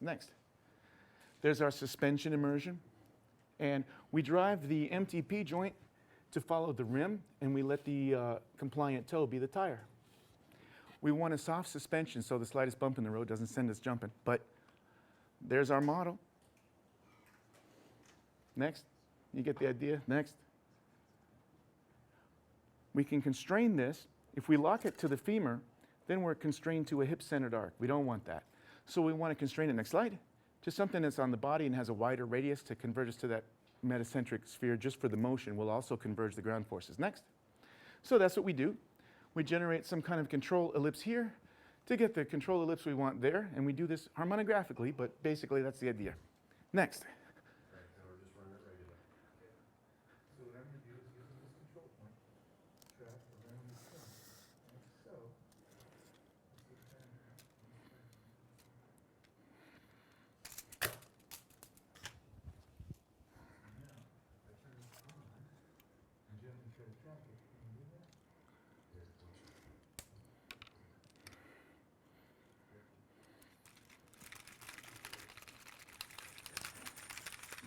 Next. There's our suspension immersion. And we drive the MTP joint to follow the rim, and we let the compliant toe be the tire. We want a soft suspension so the slightest bump in the road doesn't send us jumping. But there's our model. Next. You get the idea? Next. We can constrain this. If we lock it to the femur, then we're constrained to a hip-centered arc. We don't want that. So we want to constrain it, next slide, to something that's on the body and has a wider radius to converge us to that metacentric sphere just for the motion. We'll also converge the ground forces. Next. So that's what we do. We generate some kind of control ellipse here to get the control ellipse we want there, and we do this harmonographically, but basically that's the idea. Next.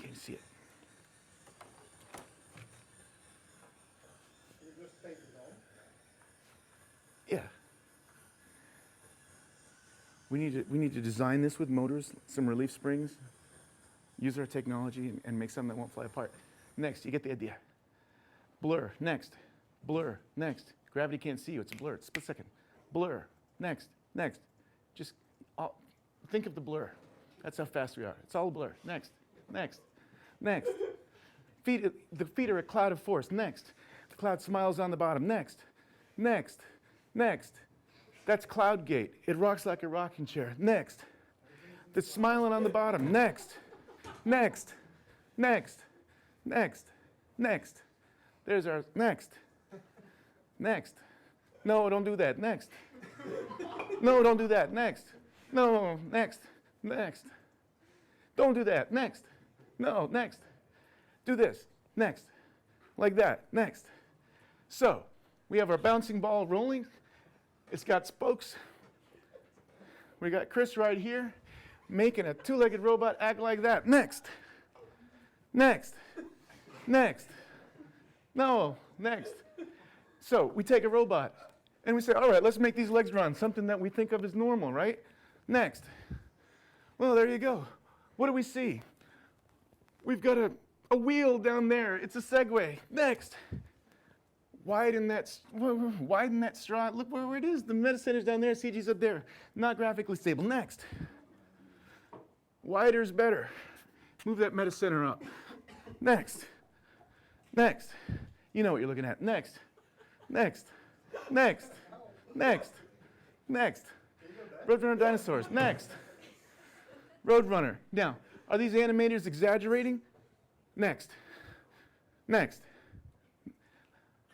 Can you see it? Yeah. We need to design this with motors, some relief springs, use our technology, and make something that won't fly apart. Next, you get the idea. Blur. Next. Blur. Next. Gravity can't see you. It's a blur. It's a split second. Blur. Next. Next. Just think of the blur. That's how fast we are. It's all a blur. Next. Next. Next. The feet are a cloud of force. Next. The cloud smiles on the bottom. Next. Next. Next. That's cloud gate. It rocks like a rocking chair. Next. The smiling on the bottom. Next. Next. Next. Next. Next. There's our next. Next. No, don't do that. Next. No, don't do that. Next. No, next. Next. Don't do that. Next. No, next. Do this. Next. Like that. Next. So, we have our bouncing ball rolling. It's got spokes. We got Chris right here making a two-legged robot act like that. Next. Next. Next. No, next. So, we take a robot and we say, all right, let's make these legs run, something that we think of as normal, right? Next. Well, there you go. What do we see? We've got a wheel down there. It's a Segway. Next. Widen that straw. Look where it is. The metacenter's down there. CG's up there. Not graphically stable. Next. Wider's better. Move that metacenter up. Next. Next. You know what you're looking at. Next. Next. Next. Next. Next. Roadrunner dinosaurs. Next. Roadrunner. Now, are these animators exaggerating? Next. Next.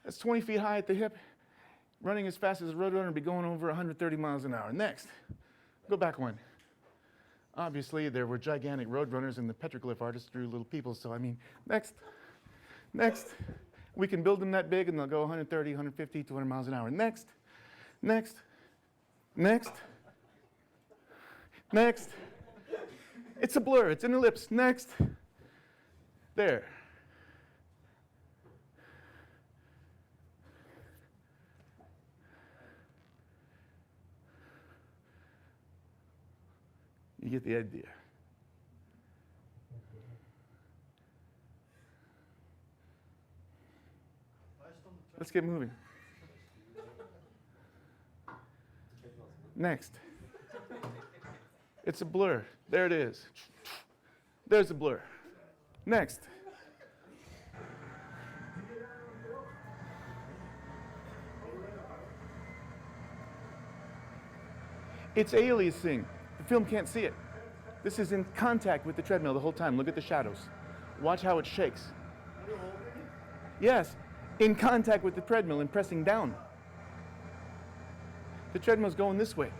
That's 20 feet high at the hip. Running as fast as a Roadrunner would be going over 130 miles an hour. Next. Go back one. Obviously, there were gigantic Roadrunners, and the petroglyph artists drew little people, so I mean, next. Next. We can build them that big, and they'll go 130, 150, 200 miles an hour. Next. Next. Next. Next. It's a blur. It's an ellipse. Next. There. You get the idea. Let's get moving. Next. It's a blur. There it is. There's a blur. Next. It's aliasing. The film can't see it. This is in contact with the treadmill the whole time. Look at the shadows. Watch how it shakes. Yes, in contact with the treadmill and pressing down. The treadmill's going this way.